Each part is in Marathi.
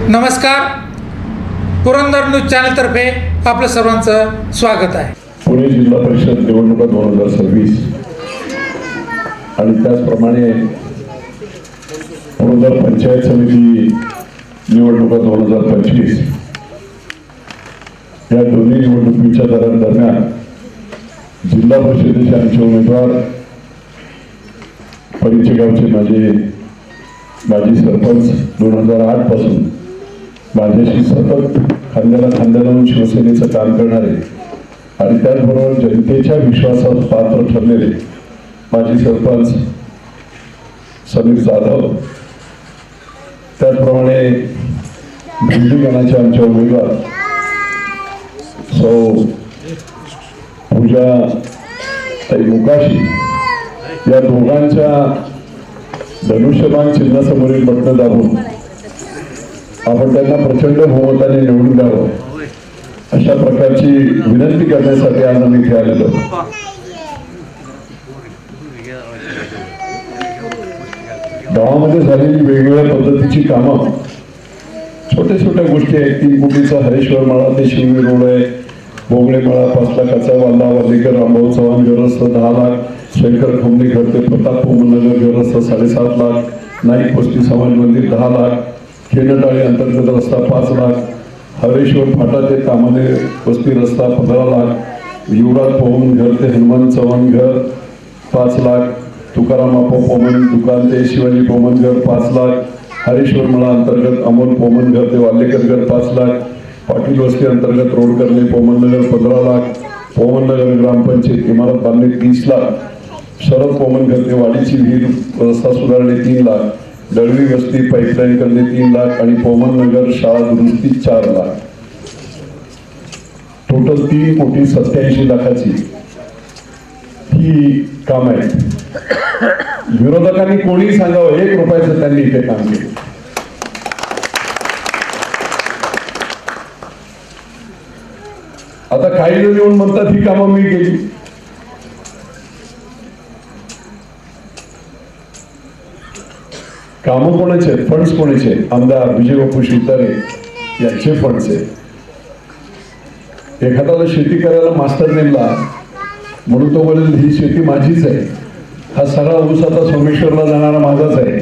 नमस्कार, पुरंदर न्यूज चॅनलतर्फे आपलं सर्वांचं स्वागत आहे. पुणे जिल्हा परिषद निवडणुका 2026 आणि त्याचप्रमाणे पुरंदर पंचायत समिती निवडणुका 2025 या दोन्ही निवडणुकीच्या दरम्यान जिल्हा परिषदेचे आमचे उमेदवार परिचे गावचे माजी सरपंच 2008 पासून माझ्याशी सतत खांद्याला खांदा लावून शिवसेनेचं काम करणारे आणि त्याचबरोबर जनतेच्या विश्वासात पात्र ठरलेले माजी सरपंच समीर जाधव, त्याचप्रमाणे भिंडी गणाचे आमचे उमेदवार सौ पूजा ताई मुकाशी या दोघांच्या धनुष्यबाण चिन्हासमोरील बटणं दाबून आपण त्यांना प्रचंड बहुमताने निवडून द्यावं अशा प्रकारची विनंती करण्यासाठी आज आम्ही इथे आलेलो. गावामध्ये झालेली वेगवेगळ्या पद्धतीची कामं, छोट्या छोट्या गोष्टी आहेत. 3 कोटीचा हरेश्वर मळा ते शिववी रोड आहे, बोगळे मळा 5 लाखाचा, वाल्ला वाल्लेकर रामभाऊ चव्हाण घरस्थ 10 लाख, शंकर खोमणे घर ते प्रताप नगर घरस्थ 7.5 लाख, नाईक पस्ती समाज मंदिर 10 लाख, खेडटाळी अंतर्गत रस्ता 5 लाख, हरेश्वर फाटा ते कामाने पस्ती रस्ता 15 लाख, युवराज पोमन घर ते हनुमान चव्हाण घर 5 लाख, तुकाराम आप्पा पोमन दुकान ते शिवाजी पोमन घर 5 लाख, हरेश्वर मळा अंतर्गत अमोल पोमन घर ते वाल्लेकर घर 5 लाख, पाटील वस्ती अंतर्गत रोड करणे पोमन नगर 15 लाख, पोमन नगर ग्रामपंचायत इमारत बांधणे 30 लाख, शरद पोमन घर ते वाडीची विहीर रस्ता सुधारणे 3 लाख, दळवी वस्ती पाईपलाईन करणे 3 लाख आणि पोमन नगर शाळा दुरुस्ती 4 लाख. टोटल 3,87 लाखाची ही काम आहे. विरोधकांनी कोणी सांगावं 1 रुपयाचं त्यांनी इथे काम केलं. आता काही जण येऊन म्हणतात ही कामं मी केली. कामं कोणाचे आहेत? फंड्स कोणाचे आहेत? आमदार विजय बापू शिवतारे यांचे फंड्स आहेत. एखाद्याला शेती करायला मास्टर नेमला म्हणून तो बोलेल ही शेती माझीच आहे, हा सगळा ऊस आता सोमेश्वरला जाणारा माझाच आहे.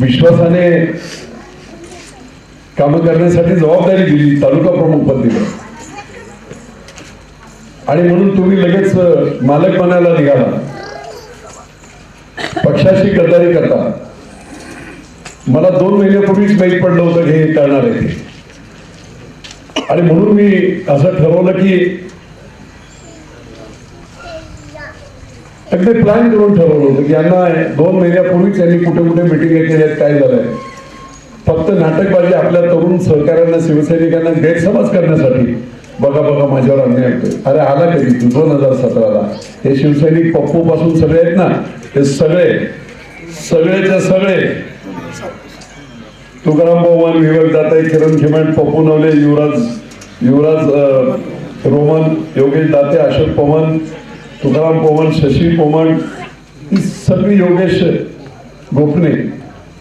विश्वासाने काम करण्यासाठी जबाबदारी दिली, तालुका प्रमुख पद दिलं आणि म्हणून तुम्ही लगेच मालक बनायला निघाला. पक्षाशी गद्दारी करता. मला 2 महिन्यापूर्वीच माहीत पडलं होतं हे करणार आहे आणि म्हणून मी असं ठरवलं की अगदी प्लॅन करून ठरवलं होतं की यांना 2 महिन्यापूर्वीच यांनी कुठे कुठे मिटिंग केल्यात, काय झालंय. फक्त नाटकबाजी आपल्या तरुण सहकाऱ्यांना शिवसैनिकांना गैरसमज करण्यासाठी बघा बघा माझ्यावर अन्याय होतोय. अरे आला कधी तू 2017ला हे शिवसैनिक पप्पू पासून सगळे आहेत ना, हे सगळेच्या सगळे तुकाराम पोमन, विवेक दाताई, किरण खिमण, पप्पू नवले, युवराज रोमन, योगेश दाते, अशोक पोमन, तुकाराम पोमन, शशी पोमन, ही सगळी योगेश गोपने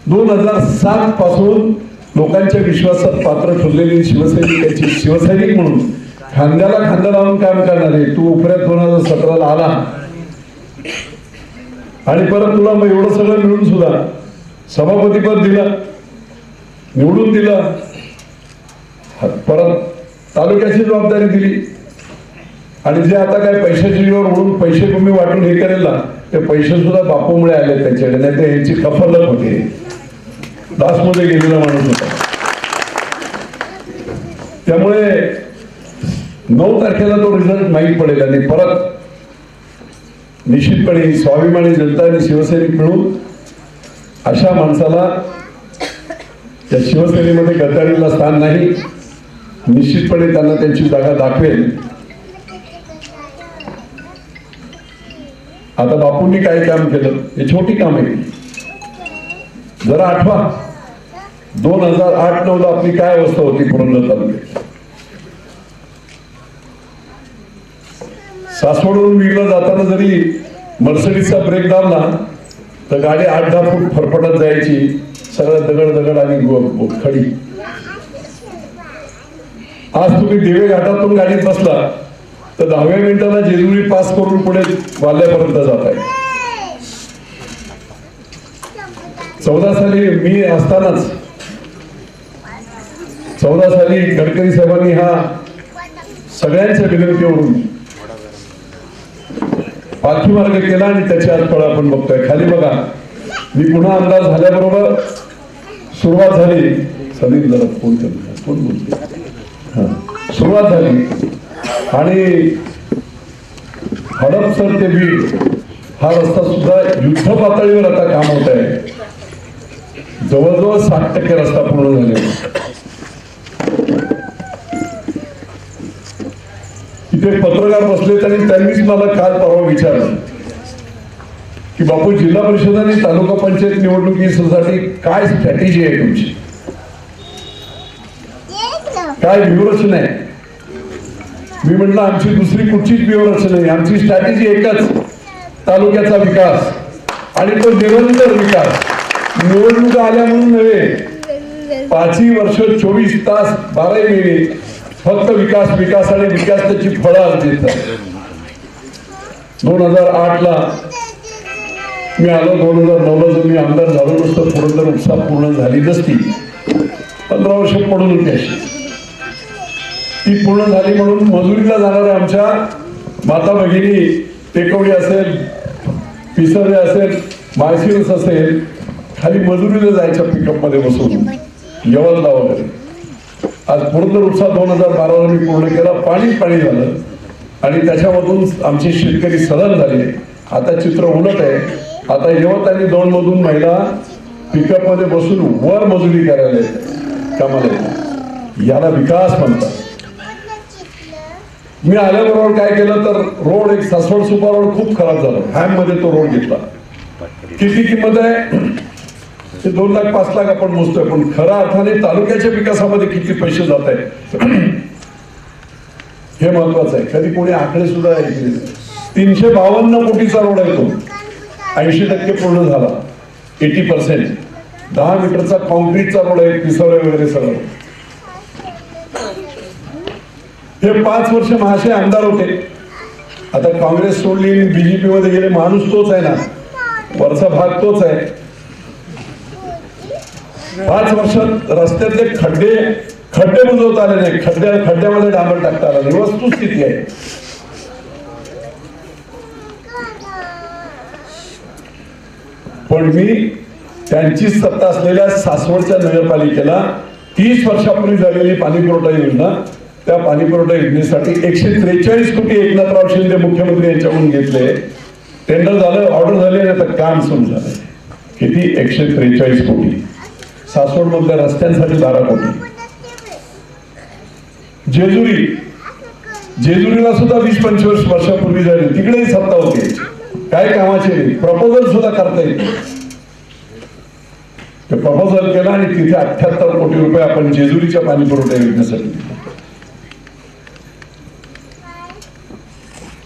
2007 पासून लोकांच्या विश्वासात पात्र ठरलेली शिवसैनिकांची शिवसैनिक म्हणून खांद्याला खांदा लावून काम करणारे. तू उपऱ्यात 2017ला आला आणि परत तुला मग एवढं सगळं मिळून सुद्धा सभापतीपद दिलं, निवडून दिलं, परत तालुक्याची जबाबदारी दिली आणि जे आता काय पैशाची जोर म्हणून पैसे तुम्ही वाटून हे करेल ना, ते पैसे सुद्धा बापूमुळे आले त्याच्याकडे, नाही तर यांची कफलत होती. दासमध्ये गेलेला माणूस होता. त्यामुळे 9 तारखेला तो रिझल्ट माहीत पडेल आणि परत निश्चितपणे स्वाभिमानी जनता आणि शिवसैनिक मिळून अशा माणसाला त्या शिवसेनेमध्ये गद्दारीला स्थान नाही. निश्चितपणे त्यांना त्यांची जागा दाखवेल. आता बापूंनी काय काम केलं हे छोटी काम आहे. जरा आठवा 2008-9ला आपली काय अवस्था होती पुरंदर तालुक्यात. सासवडून वीरला जाताना जरी मर्सिडीजचा ब्रेक दाबला तर गाडी 8-10 फूट फरफटत जायची, सगळं दगड आणि खडी. आज तुम्ही दिवे घाटातून गाडीत बसला तर 10व्या मिनिटाला जेजुरी पास करून पुढे वाल्यापर्यंत जात आहे. 14 साली मी असतानाच 14 साली गडकरी साहेबांनी हा सगळ्यांच्या विनंतीवरून पालखी मार्ग केला आणि त्याची आज फळ आपण बघतोय. खाली बघा, मी पुन्हा आमदार झाल्याबरोबर सुरुवात झाली. सलीम जरा फोन बोलते. सुरुवात झाली आणि हडपसर ते बीड हा रस्ता सुद्धा युद्ध पातळीवर आता काम होत आहे. जवळजवळ 60% रस्ता पूर्ण झालेला. इथे पत्रकार बसले आणि त्यांनीच मला काल परवा विचारलं की बापू, जिल्हा परिषद आणि तालुका पंचायत निवडणुकीसाठी काय स्ट्रॅटेजी आहे तुमची, काय व्यूहरचना आहे? मी म्हटलं आमची दुसरी कुठचीच व्यूहरचना नाही, आमची स्ट्रॅटेजी एकच, तालुक्याचा विकास आणि तो निरंतर विकास. निवडणुका आल्या म्हणून नव्हे, 5 वर्ष 24 तास 12 महिने फक्त विकास विकास आणि विकास, त्याची फळं आज देतात. 2008ला मी आलो, 2009ला जर मी आमदार झालो नसतो, पुरंदर उपसा पूर्ण झाली नसती. 15 वर्ष पडून होती अशी. ती पूर्ण झाली म्हणून मजुरीला जाणाऱ्या आमच्या माता भगिनी, टेकवडी असेल, पिसर्रे असेल, माळशिरस असेल, खाली मजुरीला जायच्या पिकअप मध्ये बसून यवतला वगैरे. आज पुरंदर उपसा 2012ला मी पूर्ण केला. पाणी झालं आणि त्याच्यामधून आमचे शेतकरी सदन झाले. आता चित्र उलट आहे. आता यवत आणि दौंड मधून महिला पिकअप मध्ये बसून वर मजुरी करायला कामाला येतात. याला विकास म्हणतात. मी आल्याबरोबर काय केलं तर रोड, एक सासवड सुपा रोड खूप खराब झाला. हॅम मध्ये तो रोड घेतला. किती किंमत आहे ते 2 लाख 5 लाख आपण मोजतोय, पण खऱ्या अर्थाने तालुक्याच्या विकासामध्ये किती पैसे जात आहेत हे महत्वाचं आहे. कधी कोणी आकडे सुद्धा ऐकले. 352 कोटीचा रोड आहे तो, 80% पूर्ण झाला. 80%. 10 मीटरचा कॉन्क्रीटचा रोड आहे, पिसवरे वगैरे सगळं. हे 5 वर्ष महाशय आमदार होते. आता काँग्रेस सोडली, बीजेपी मध्ये गेले. माणूस तोच आहे ना, वरचा भाग तोच आहे. 5 वर्षात रस्त्यातले खड्डे बुजवता आले नाही, खड्ड्यामध्ये डांबर टाकता आला नाही. वस्तुस्थिती आहे. पण मी त्यांची सत्ता असलेल्या सासवडच्या नगरपालिकेला 30 वर्षापूर्वी झालेली पाणी पुरवठा योजना, त्या पाणी पुरवठा योजनेसाठी 143 कोटी एकनाथराव शिंदे मुख्यमंत्री यांच्याकडून घेतले. टेंडर झालं, ऑर्डर झाली आणि आता काम सुरू झालं. किती? 143 कोटी. सासवड मधल्या रस्त्यांसाठी 12 कोटी. जेजुरीला सुद्धा 20-25 वर्षापूर्वी झाली, तिकडेही सत्ता होती. काय कामाचे नाही. प्रपोजल सुद्धा करता येते. ते प्रपोजल केला आणि तिथे 78 कोटी रुपये आपण जेजुरीच्या पाणी पुरवठा योजनेसाठी.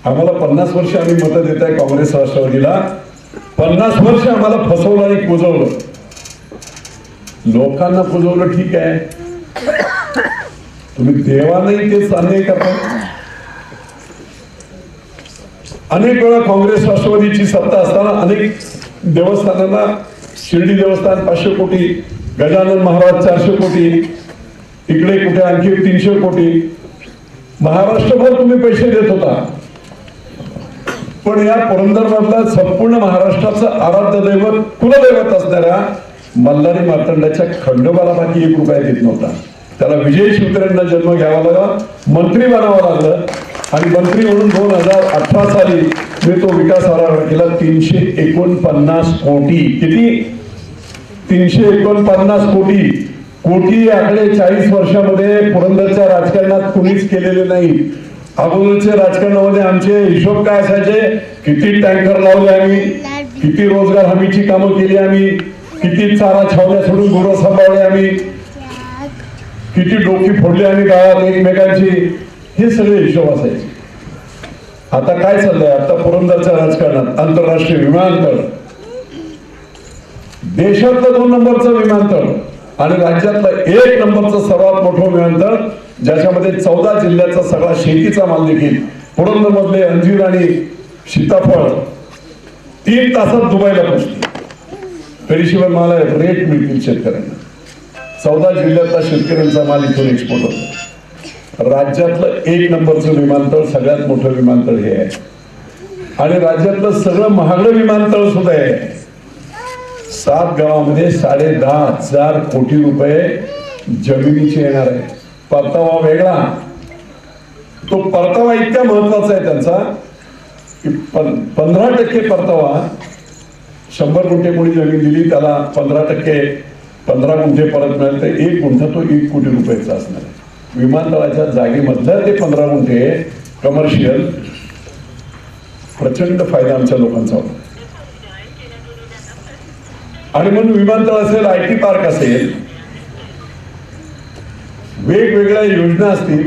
आम्हाला 50 वर्ष आम्ही मतं देत आहे काँग्रेस राष्ट्रवादीला. 50 वर्ष आम्हाला फसवलं आणि कुजवलं. लोकांना पुजवलं ठीक आहे, तुम्ही देवालाही तेच अन्याय करता. अनेक वेळा काँग्रेस राष्ट्रवादीची सत्ता असताना अनेक देवस्थानांना, शिर्डी देवस्थान 500 कोटी, गजानन महाराज 400 कोटी, इकडे कुठे आणखी 300 कोटी, महाराष्ट्रभर तुम्ही पैसे देत होता. पण या पुरंदर मधला संपूर्ण महाराष्ट्राचं आराध्य दैवत, कुलदैवत असणाऱ्या मल्हारी मार्तंडाच्या खंडोबाला बाकी 1 रुपया देत नव्हता. त्याला विजय शिवतरेंना जन्म घ्यावा लागला, मंत्री बनावं लागलं आणि मंत्री म्हणून 2018 साली मी तो विकास आराखडा केला. 349 कोटी. किती? 349 कोटी. कोटी आकडे 40 वर्षामध्ये पुरंदरच्या राजकारणात कुणीच केलेले नाही. अगोदरच्या राजकारणामध्ये आमचे हिशोब काय असायचे? किती टँकर लावले आम्ही, किती रोजगार हमीची कामं केली आम्ही, किती चारा छावण्या सोडून गुरं सांभाळले आम्ही, किती डोकी फोडली आम्ही गावात एकमेकांची, हे सगळे हिशोब असायचे. आता काय चाललंय? आता पुरंदरच्या राजकारणात आंतरराष्ट्रीय विमानतळ, देशातलं 2 नंबरचं विमानतळ आणि राज्यातलं 1 नंबरचं सर्वात मोठं विमानतळ, ज्याच्यामध्ये 14 जिल्ह्याचा सगळा शेतीचा माल देखील, पुरंदर मधले अंजीर आणि सीताफळ 3 तासात दुबईला पोहोचते. पेरीशिवाय माल रेट मिळतील शेतकऱ्यांना. 14 जिल्ह्यातला शेतकऱ्यांचा माल इथून एक्सपोर्ट होतो. राज्यातलं 1 नंबरचं विमानतळ, सगळ्यात मोठं विमानतळ हे आहे. आणि राज्यातलं सगळं महागडं विमानतळ सुद्धा आहे. 7 गावामध्ये 10,500 कोटी रुपये जमिनीचे येणार आहे. परतावा वेगळा. तो परतावा इतका महत्वाचा आहे त्यांचा की 15% परतावा. 100 गुंठे कोणी जमीन दिली त्याला 15%, 15 गुंठे परत मिळाले तर 1 गुंठा तो 1 कोटी रुपयाचा असणार आहे. विमानतळाच्या जागेमधलं ते 15 गुंठे कमर्शियल प्रचंड फायदा आमच्या लोकांचा होता. आणि म्हणून विमानतळ असेल, IT पार्क असेल, वेगवेगळ्या योजना असतील,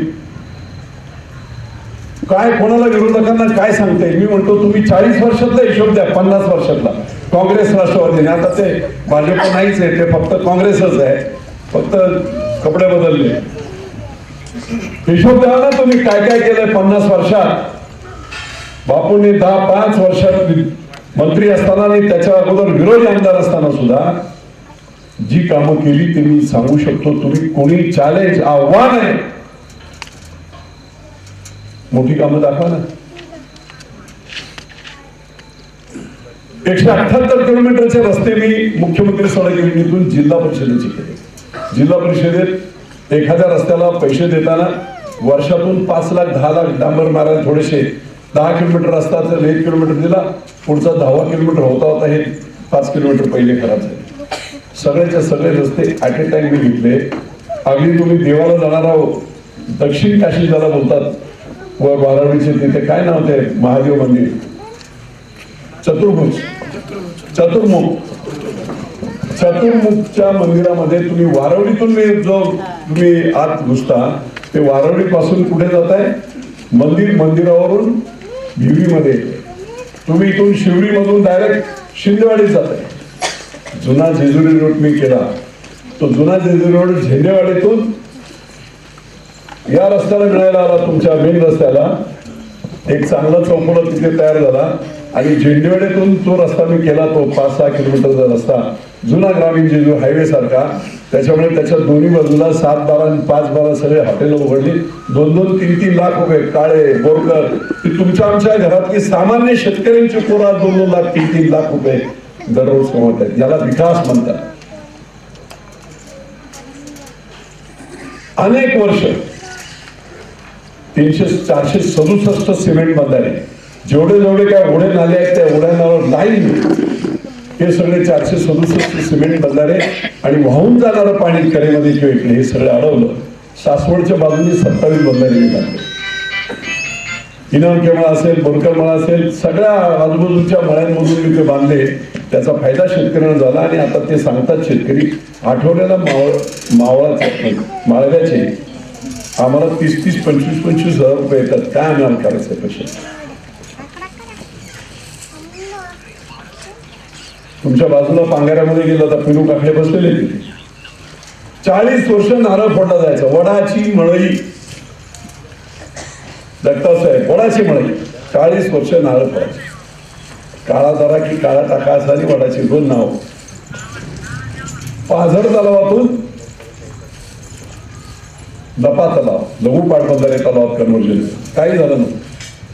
काय कोणाला विरोधकांना काय सांगता येईल. मी म्हणतो तुम्ही 40 वर्षातला हिशोब द्या, 50 वर्षातला. काँग्रेस राष्ट्रवादीने, आता ते भाजप नाहीच आहे, ते फक्त काँग्रेसच आहे, फक्त कपडे बदलले. हिशोब द्या ना तुम्ही काय काय केलंय 50 वर्षात. बापूंनी 10-5 वर्षात मंत्री असताना आणि त्याच्या अगोदर विरोधी आमदार असताना सुद्धा जी कामं केली ते मी सांगू शकतो. तुम्ही कोणी चॅलेंज, आव्हान आहे, मोठी कामं दाखवा ना. 178 किलोमीटरचे रस्ते मी मुख्यमंत्री सडक योजनेतून जिल्हा परिषदेचे केले. जिल्हा परिषदेत एखाद्या रस्त्याला पैसे देताना वर्षातून 5 लाख 10 लाख डांबर मारायला थोडेसे 10 किलोमीटर रस्ता जर 1 किलोमीटर दिला, पुढचा 10वा किलोमीटर होता हे 5 किलोमीटर पहिले खराब झाले. सगळ्याचे सगळे रस्ते ऍट ए टाइम मी घेतले. अगदी तुम्ही देवाला जाणार आहोत, दक्षिण काशी ज्याला बोलतात, व बारावीचे तिथे काय नाव ते महादेव मंदिर, चतुर्मुखच्या मंदिरामध्ये तुम्ही वारवडीतून जो तुम्ही आत घुसता, ते वारवडी पासून कुठे जात आहे, मंदिरावरून भिवरीमध्ये. तुम्ही इथून शिवरी मधून डायरेक्ट शिंदेवाडीत जात आहे. जुना जेजुरी रोड मी केला, तो जुना जेजुरी रोड झेंडेवाडीतून या रस्त्याला मिळायला आला. तुमच्या मेन रस्त्याला एक चांगला चौकोन तिथे तयार झाला आणि झेंडेवाडीतून तो रस्ता मी केला, तो 5-6 किलोमीटरचा रस्ता, जुना ग्रामीण जेजूर हायवे सारखा. त्याच्यामुळे त्याच्या दोन्ही बाजूला 7-12 आणि 5-12 सगळे हॉटेल उघडली. 2-2, 3-3 लाख रुपये काळे बोरकर, ती तुमच्या आमच्या घरातली सामान्य शेतकऱ्यांची पोरं 2-2 लाख 3-3 लाख रुपये दररोज कमवत आहेत. याला विकास म्हणतात. अनेक वर्ष 467 सिमेंट बंधारे, जेवढे काय ओढे नाले आहेत त्या ओढ्या नाल्यावर लाईन, हे सगळे 467 सिमेंट बंधारे आणि वाहून जाणारं पाणी करेमध्ये किंवा इकडे हे सगळं अडवलं. सासवडच्या बाजूने 27 बंधारे बांधले. इनामके मळा असेल, बोरकर मळा असेल, सगळ्या आजूबाजूच्या मळ्यांमधून मी ते बांधले. त्याचा फायदा शेतकऱ्यांना झाला आणि आता ते सांगतात शेतकरी, आठवड्याला माळव्याचे आम्हाला 30-30, 25-25 हजार रुपये येतात. काय आम्हाला करायचं पैसे. तुमच्या बाजूला पांगाऱ्यामध्ये गेलं तर पिनू काकडे बसलेले तिथे. 40 वर्ष नारळ फोडला जायचा. वडाची मळई, दत्तासाहेब वडाची मळई 40 वर्ष नारळ फोडायचे. काळा दरा की काळा टाका असा आणि वडाची 2 नाव. पाझर तलावातून दपा तलाव, लघु पाटबंधारे तलावात कन्व्हर्जन काही झालं नाही.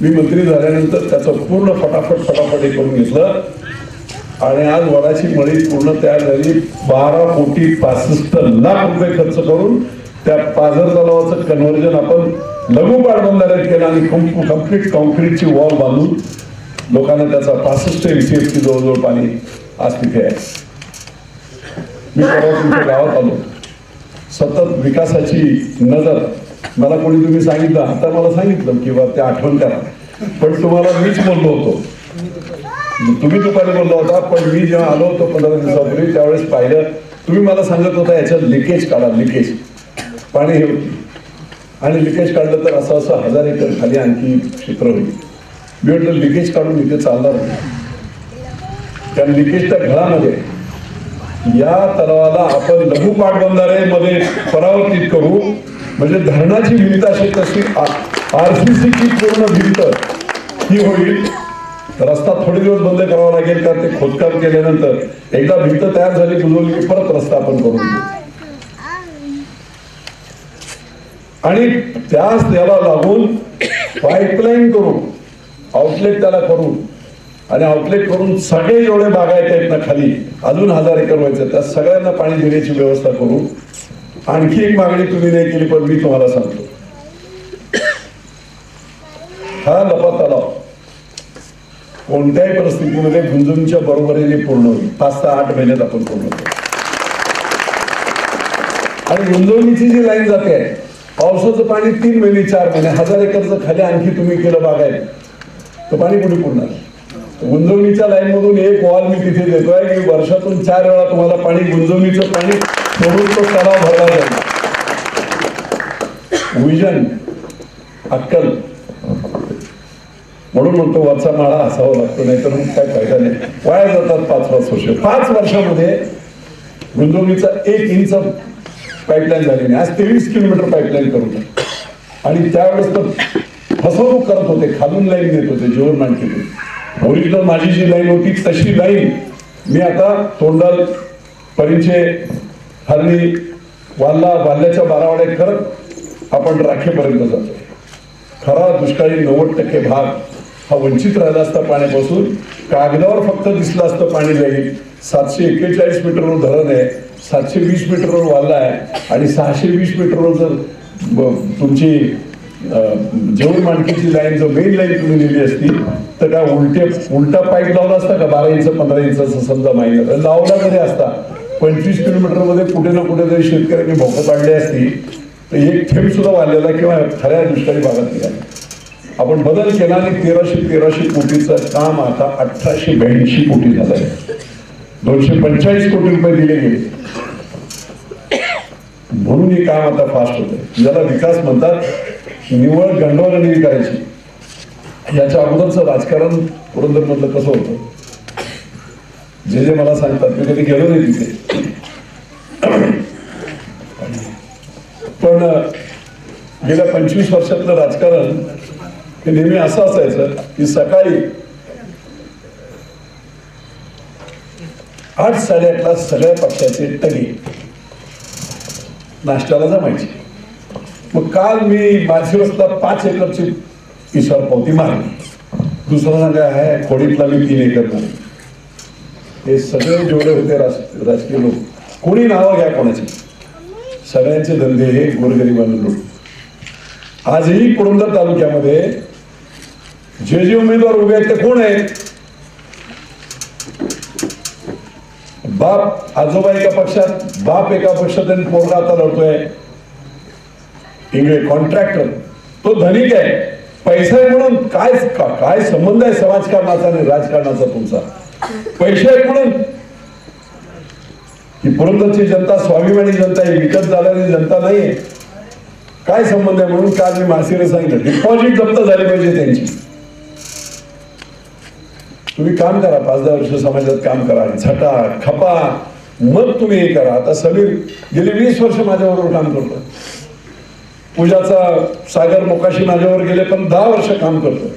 मी मंत्री झाल्यानंतर त्याचं पूर्ण फटाफट हे करून घेतलं आणि आज वडाची मळी पूर्ण तयार झाली. 12,65,00,000 रुपये खर्च करून त्या पाझर तलावाचं कन्व्हर्जन आपण लघु पाटबंधाऱ्यात केलं आणि कम्प्लीट कॉन्क्रीटची वॉल बांधून लोकांना त्याचा 65 MCF जवळजवळ पाणी आज तिथे आहे. मी परवा तुमच्या गावात आलो. सतत विकासाची नजर मला कोणी तुम्ही सांगितलं, आता मला सांगितलं की बा ते आठवण करा, पण तुम्हाला मीच बोललो होतो. तुम्ही दुपारी बोलला होता, पण मी जेव्हा आलो होतो 15 दिवसापूर्वी त्यावेळेस पाहिलं, तुम्ही मला सांगत होता याच्यात लिकेज काढा, लिकेज पाणी हे होती आणि लिकेज काढलं तर असं 1000 एकर खाली आणखी क्षेत्र होईल. मी म्हटलं लिकेज काढून इथे चालणार नाही, कारण लिकेजच्या घरामध्ये या तलावाला आपण लघु पाटबंधारे परावर्तित करू, म्हणजे धरणाची भिंत अशी तशी RCC ची पूर्ण भिंत ही होईल. रस्ता थोडे दिवस बंद करावा लागेल, कारण ते खोदकाम केल्यानंतर एकदा भिंत तयार झाली बुजवली की परत रस्ता आपण करून देऊ. आणि त्याच त्याला लागून पाईपलाईन करून आउटलेट त्याला करून आणि आउटलेट करून सगळे जेवढे बागायत आहेत ना खाली अजून 1000 एकर व्हायचं, त्या सगळ्यांना पाणी देण्याची व्यवस्था करू. आणखी एक मागणी तुम्ही नाही केली, पण मी तुम्हाला सांगतो, हा लपा तलाव कोणत्याही परिस्थितीमध्ये गुंजनच्या बरोबरीने पूर्ण होईल. 5 ते 8 महिन्यात आपण पूर्ण करू. आणि गुंजवणीची जी लाईन जाते आहे, पावसाचं पाणी 3 महिने 4 महिने 1000 एकरचं खाली आणखी तुम्ही केलं बागायत तर पाणी कुठे पुरणार. गुंजवणीच्या लाईन मधून एक वॉल मी तिथे देतोय की वर्षातून 4 वेळा तुम्हाला पाणी गुंजवणीचं पाणी सोडून तो तलाव भरला जाईल. विजन अक्कल म्हणून म्हणतो वरचा माळा असावा लागतो, नाही तर मग काय फायदा नाही. वाया जातात 5-5 वर्ष. 5 वर्षामध्ये गुंजवणीचा 1 इंच पाईपलाईन झाली नाही. आज 23 किलोमीटर पाईपलाईन करून आणि त्यावेळेस तर फसवणूक करत होते, खालून लाईन देत होते जीवन मांडकीतून. ओरिजिनल माझी जी लाईन होती तशी लाईन मी आता तोंडाल परिचे हरणी वाल्याच्या बारावाड्या करत आपण राखेपर्यंत जातो. खरा दुष्काळी 90% भाग हा वंचित राहिला असता पाण्यापासून. कागदावर फक्त दिसलं असतं पाणी जाईल. 741 मीटरवर धरण आहे, 720 मीटरवर वाल्ला आहे आणि 620 मीटरवर जर तुमची जेवण मांडकीची लाईन जर मेन लाईन तुम्ही लिहिली असती तर काय उलटा पाईप लावला असता का 12 इंच 15 इंच समजा माहिती लावला जरी असता 25 किलोमीटर मध्ये कुठे ना कुठे जरी शेतकऱ्यांनी भोकं पाडली असती तर एक थेंब सुद्धा वाढलेला किंवा खऱ्या दुष्काळी भागात निघाला. आपण बदल केला आणि 1300 कोटीचं काम आता 1882 कोटी झालंय. 245 कोटी रुपये दिले गेले म्हणून हे काम आता फास्ट होतंय. ज्याला विकास म्हणतात, निव्वळ गंडवलनिधी करायची. याच्या अगोदरचं राजकारण पुरंदर मधलं कसं होतं, जे मला सांगतात, मी कधी गेलो नाही तिथे, पण गेल्या 25 वर्षातलं राजकारण हे नेहमी असं असायचं की सकाळी 8-8:30ला सगळ्या पक्षाचे टगे नाश्त्याला जमायचे. मग काल मी माळशिरसला 5 एकरची ईश्वर पावती मारली. दुसरा सांगा आहे खोडीतला मी 3 एकर मारली. हे सगळे जेवढे होते राजकीय लोक, कोणी नावं घ्या कोणाची, सगळ्यांचे धंदे हे गोरगरिबांना लुटून. आजही पुरंदर तालुक्यामध्ये जे उमेदवार उभे आहेत ते कोण आहेत? बाप आजोबा एका पक्षात, बाप एका पक्षात आणि पोरगा आता लढतोय इंग्रज कॉन्ट्रॅक्टर. तो धनिक आहे, पैसा आहे म्हणून काय संबंध आहे समाजकारणाचा आणि राजकारणाचा तुमचा? पैसे आहेत म्हणून ही पुरंदरची जनता स्वाभिमानी जनता आहे, विकत झालेली जनता नाहीये. काय संबंध आहे म्हणून काल मी मासिरे सांगितलं डिपॉझिट जप्त झाली पाहिजे त्यांची. तुम्ही काम करा, 5-10 वर्ष समाजात काम करा, झटा खपा, मग तुम्ही हे करा. आता समीर गेली 20 वर्ष माझ्याबरोबर काम करतो. पूजाचा सागर मोकाशी माझ्यावर गेले पण 10 वर्ष काम करतो.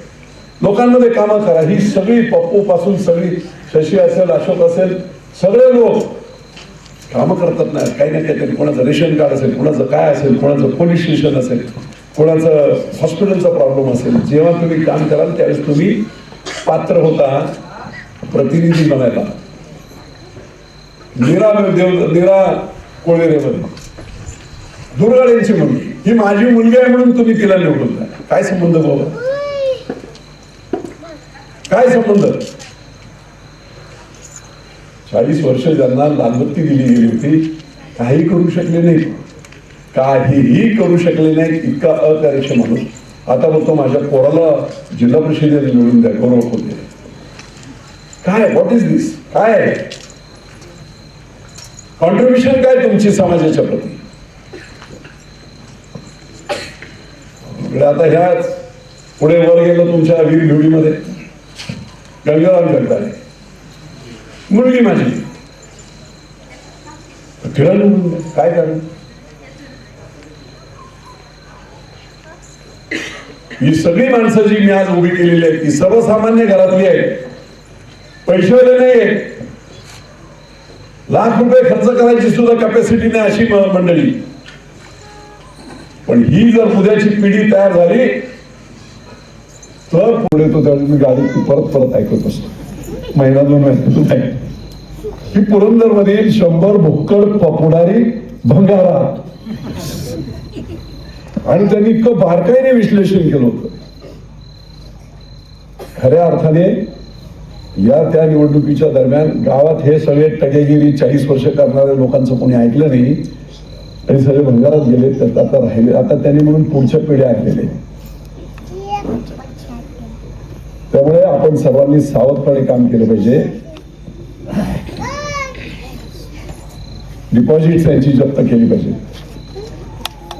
लोकांमध्ये कामं करा. ही सगळी पप्पू पासून सगळी शशी असेल, अशोक असेल, सगळे लोक कामं करतात ना काही ना काहीतरी. कोणाचं रेशन कार्ड असेल, कोणाचं काय असेल, कोणाचं पोलीस स्टेशन असेल, कोणाचं हॉस्पिटलचा प्रॉब्लेम असेल. जेव्हा तुम्ही काम कराल त्यावेळेस तुम्ही पात्र होता प्रतिनिधी बनायला. नीरा कोळेरेमध्ये दुर्गाड्यांची मुलगी, ही माझी मुलगी आहे म्हणून तुम्ही तिला निवडून द्या. काय संबंध बाबा, काय संबंध? 40 वर्ष ज्यांना लालबत्ती दिली गेली होती, काही करू शकले नाही, काहीही करू शकले नाही. इतका अकार्यक्षम म्हणून आता बोलतो माझ्या पोराला जिल्हा परिषदेला निवडून द्या, गौरव होते. काय व्हॉट इज दिस? काय कॉन्ट्रीब्युशन काय तुमची समाजाच्या प्रती? आता ह्या पुढे वर गेलं तुमच्या वीर भिवडीमध्ये गंगाराम जगदाळे, मुलगी माझी फिरा निवडून द्या. काय कारण? ही सगळी माणसं जी मी आज उभी केलेली आहेत ती सर्वसामान्य घरातली आहेत, पैसेवाले नाही आहेत. लाख रुपये खर्च करायची सुद्धा कॅपॅसिटी नाही अशी मंडळी. पण ही जर उद्याची पिढी तयार झाली तर पुढे तो त्यावेळी मी गाडी परत ऐकत असतो, महिना 2 महिन्यातून ऐकतो की पुरंदर मध्ये 100 भुक्कड पपुडारी भंगारा, आणि त्यांनी इतकं बारकाईने विश्लेषण केलं होतं. खऱ्या अर्थाने या त्या निवडणुकीच्या दरम्यान गावात हे सगळे टगेगिरी 40 वर्ष करणाऱ्या लोकांचं कोणी ऐकलं नाही आणि सगळे भंगारात गेले. त्यात आता राहिले, आता त्यांनी म्हणून पुढच्या पिढ्या ऐकलेले. त्यामुळे आपण सर्वांनी सावधपणे काम केलं पाहिजे. डिपॉझिट त्यांची जप्त केली पाहिजे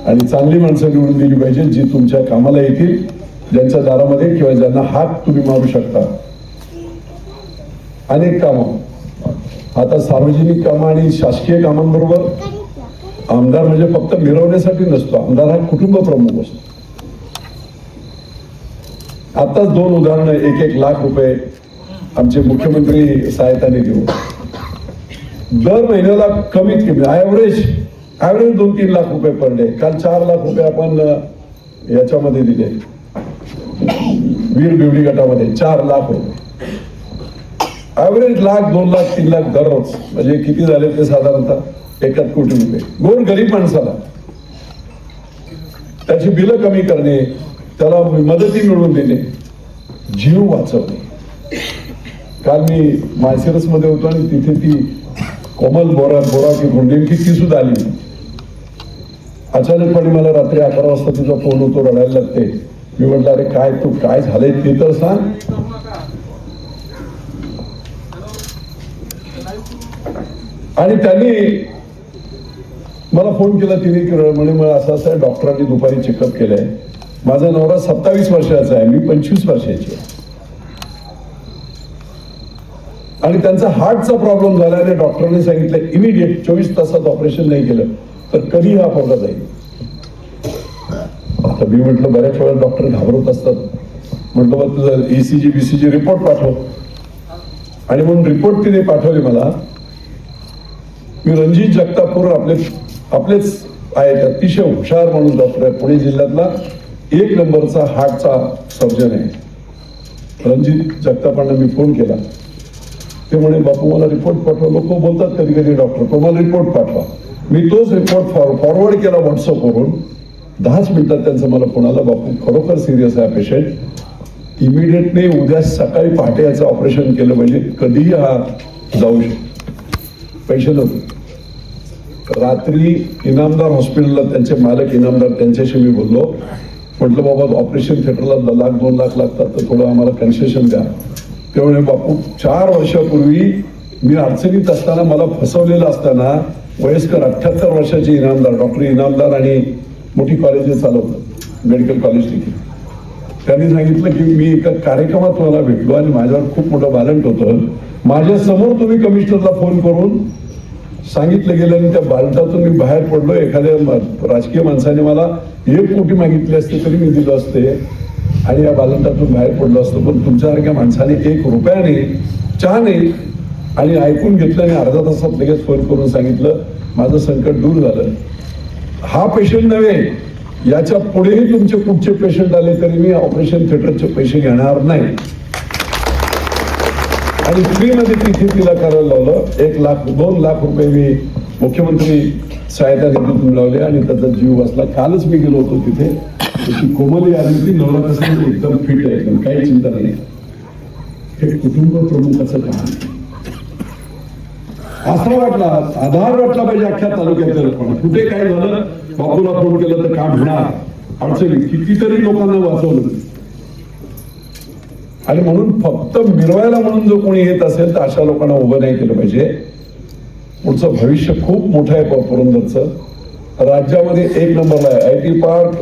आणि चांगली माणसं निवडून दिली पाहिजे जी तुमच्या कामाला येतील, ज्यांच्या दारामध्ये किंवा ज्यांना हात तुम्ही मारू शकता. अनेक कामं आता सार्वजनिक कामं आणि शासकीय कामांबरोबर आमदार म्हणजे फक्त मिरवण्यासाठी नसतो, आमदार हा कुटुंब प्रमुख असतो. आताच 2 उदाहरणं, 1-1 लाख रुपये आमचे मुख्यमंत्री सहायता निधी दर महिन्याला कमीत कमी ॲव्हरेज 2-3 लाख रुपये पर डे. काल 4 लाख रुपये आपण याच्यामध्ये दिले, वीर बिवडी गटामध्ये 4 लाख रुपये. ॲव्हरेज 1 लाख, 2 लाख, 3 लाख दररोज, म्हणजे किती झाले ते साधारणतः 1 कोटी रुपये. गोर गरीब माणसाला त्याची बिलं कमी करणे, त्याला मदती मिळवून देणे, जीव वाचवणे. काल मी माळशिरस मध्ये होतो आणि तिथे ती कोमल बोरा की नेमकी ती सुद्धा आली. अचानकपणे मला रात्री 11 वाजता तिचा फोन होतो, रडायला लागते. मी म्हटलं अरे काय तू काय झालंय ते तर सांग. आणि त्यांनी मला फोन केला तिने की म्हणे मला असं डॉक्टरांनी दुपारी चेकअप केलंय, माझा नवरा 27 वर्षाचा आहे, मी 25 वर्षाची आहे आणि त्यांचा हार्टचा प्रॉब्लेम झाला आणि डॉक्टरांनी सांगितलं इमिडिएट 24 तासात ऑपरेशन नाही केलं तर कधी हा पोरगा जाईल. आता मी म्हटलं बऱ्याच वेळा डॉक्टर घाबरत असतात. म्हटलं मग तुझं ECG BCG रिपोर्ट पाठव. आणि म्हणून रिपोर्ट तिने पाठवले मला. मी रणजित जगतापूर आपलेच आहेत, अतिशय हुशार माणूस डॉक्टर आहे, पुणे जिल्ह्यातला 1 नंबरचा हार्टचा सर्जन आहे. रणजित जगतापांना मी फोन केला. ते म्हणे बापू मला रिपोर्ट पाठवा. लोक बोलतात कधी कधी डॉक्टर तो मला रिपोर्ट पाठवा. मी तोच रिपोर्ट फॉरवर्ड केला व्हॉट्सअपवरून. 10च मिनिटात त्यांचं मला फोन आला, बापू खरोखर सिरियस आहे पेशंट, इमिडिएटली उद्या सकाळी पहाटे याचं ऑपरेशन केलं पाहिजे, कधीही हा जाऊ शकतो. पैसे नव्हते. रात्री इनामदार हॉस्पिटलला त्यांचे मालक इनामदार त्यांच्याशी मी बोललो. म्हटलं बाबा ऑपरेशन थिएटरला 1 लाख 2 लाख लागतात तर थोडं आम्हाला कन्सेशन द्या. ते म्हणे बापू 4 वर्षापूर्वी मी अडचणीत असताना मला फसवलेलं असताना वयस्कर 78 वर्षाचे इनामदार डॉक्टर इनामदार आणि मोठी कॉलेजेस चालवतात मेडिकल कॉलेज देखील, त्यांनी सांगितलं की मी एका कार्यक्रमात मला भेटलो आणि माझ्यावर खूप मोठं बालंट होतं. माझ्या समोर तुम्ही कमिशनरला फोन करून सांगितलं गेलं आणि त्या बालटातून मी बाहेर पडलो. एखाद्या राजकीय माणसाने मला 1 कोटी मागितले असते तरी मी दिलं असते आणि या बालंटातून बाहेर पडलो असतो. पण तुमच्यासारख्या माणसाने 1 रुपयाने चहाने आणि ऐकून घेतलं आणि अर्धा तासात लगेच फोन करून सांगितलं माझं संकट दूर झालं. हा पेशंट नव्हे, याच्या पुढेही तुमचे कुठचे पेशंट आले तरी मी ऑपरेशन थिएटरचे पैसे घेणार नाही. आणि फ्रीमध्ये तिथे तिला करायला लावलं. 1 लाख 2 लाख रुपये मी मुख्यमंत्री सहायता निधीतून लावले आणि त्याचा जीव वाचला. कालच मी गेलो होतो तिथे. त्याची कोमली आली होती, नवरा कसं एकदम फिट आहे, एकदम काही चिंता नाही. हे कुटुंब प्रमुखाचं काम असं वाटला, आधार वाटला पाहिजे अख्ख्या तालुक्याच्या लोकांना. कुठे काय झालं बापूला फोन केलं तर काम होणार, अडचणी कितीतरी लोकांना वाचवलं. आणि म्हणून फक्त मिरवायला म्हणून जो कोणी येत असेल तर अशा लोकांना उभं नाही केलं पाहिजे. पुढचं भविष्य खूप मोठं आहे पुरंदरचं. राज्यामध्ये 1 नंबरला आहे. IT पार्क,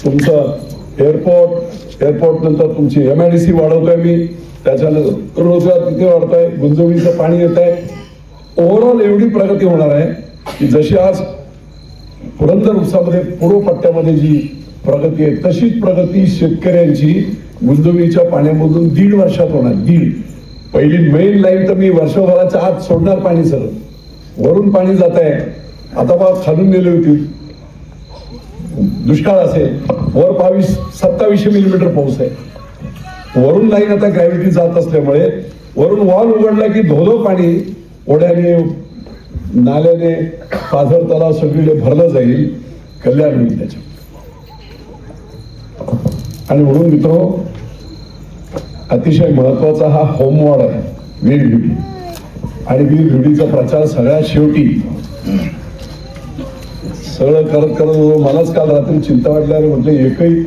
तुमचं एअरपोर्ट नंतर तुमची MIDC वाढवतोय मी, त्याच्यानंतर रोजगार तिथे वाढतोय, गुंजवणीचं पाणी येत आहे. ओव्हरऑल एवढी प्रगती होणार आहे की जशी आज पुरंदर उपसामध्ये पूर्व पट्ट्यामध्ये जी प्रगती आहे तशीच प्रगती शेतकऱ्यांची गुंजवणीच्या पाण्यामधून 1.5 वर्षात होणार. पहिली मेन लाईन तर मी वर्षभराच्या आत सोडणार पाणी सर, वरून पाणी जात आहे. आता बा खालून गेली होती, दुष्काळ असेल, वर 2700 मिलीमीटर पाऊस आहे. वरून लाईन आता ग्रॅव्हिटी जात असल्यामुळे वरून वॉल उघडला की धोधो पाणी ओढ्याने नाल्याने पाझर तलाव सगळीकडे भरलं जाईल, कल्याण होईल त्याच्या. आणि म्हणून मित्रो, अतिशय महत्वाचा हा होमवॉर्ड आहे वीर भिवडी. आणि वीर भिवडीचा प्रचार सगळ्यात शेवटी सगळं करत करत मलाच काल रात्री चिंता वाटल्यावर म्हटलं एकही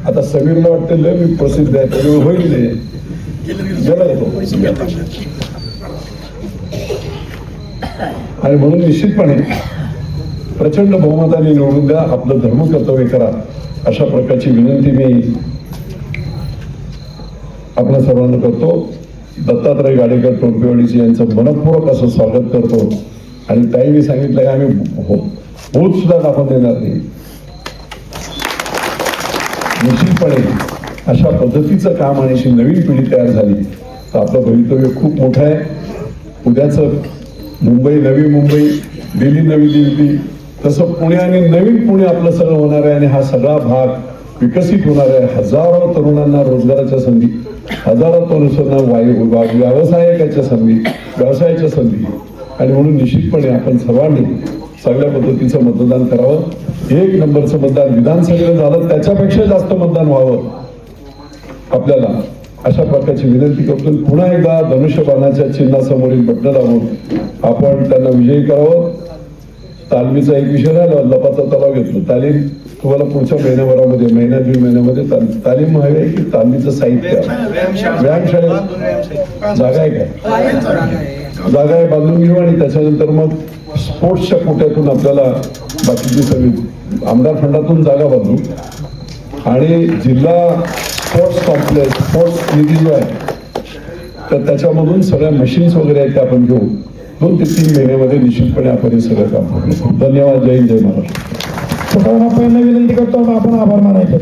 आता समीरला वाटतं लय मी प्रसिद्ध आहे त्यामुळे होईल नाही गेला येतो. आणि म्हणून निश्चितपणे प्रचंड बहुमताने निवडून द्या, आपलं धर्म कर्तव्य करा, अशा प्रकारची विनंती मी आपल्या सर्वांना करतो. दत्तात्रय गाडेकर टोळपेवाडीचे यांचं मनपूर्वक असं स्वागत करतो. आणि ताईंनी सांगितलं की आम्ही भूत सुद्धा दाखवून देणार नाही. निश्चितपणे अशा पद्धतीचं काम आणि अशी नवीन पिढी तयार झाली तर आपलं भवितव्य खूप मोठं आहे. उद्याचं मुंबई नवी मुंबई, दिल्ली नवी दिल्ली, तसं पुणे आणि नवीन पुणे आपलं सगळं होणार आहे. आणि हा सगळा भाग विकसित होणार आहे. हजारो तरुणांना रोजगाराच्या संधी, हजारो तरुणांना व्यवसायाच्या संधी. आणि म्हणून निश्चितपणे आपण सर्वांनी चांगल्या पद्धतीचं मतदान करावं. 1 नंबरचं मतदान विधानसभेला झालं त्याच्यापेक्षा जास्त मतदान व्हावं आपल्याला, अशा प्रकारची विनंती करतो. पुन्हा एकदा धनुष्यबाणाच्या चिन्हासमोरील बटणं दाबून आपण त्यांना विजयी करावं. तालमीचा एक विषय राहिला, लपाचा तलाव घेतलो. तालीम तुम्हाला पुढच्या महिन्याभरामध्ये, महिन्या 1.5 महिन्यामध्ये तालीम हवी आहे की तालमीचं साहित्य, व्यायामशाळेत जागा आहे काय? जागा आहे, बांधून घेऊ. आणि त्याच्यानंतर मग स्पोर्ट्सच्या कोट्यातून आपल्याला बाकीची सगळी आमदार फंडातून जागा बांधू. आणि जिल्हा स्पोर्ट्स कॉम्प्लेक्स, स्पोर्ट्स निधी जो आहे तर त्याच्यामधून सगळ्या मशीन्स वगैरे आहेत त्या आपण घेऊ. 2 ते 3 महिन्यामध्ये निश्चितपणे आपण हे सगळं काम करू. धन्यवाद. जय हिंद, जय महाराष्ट्र. सर्वांना पहिल्यांदा विनंती करतो आपण आभार मानायचे.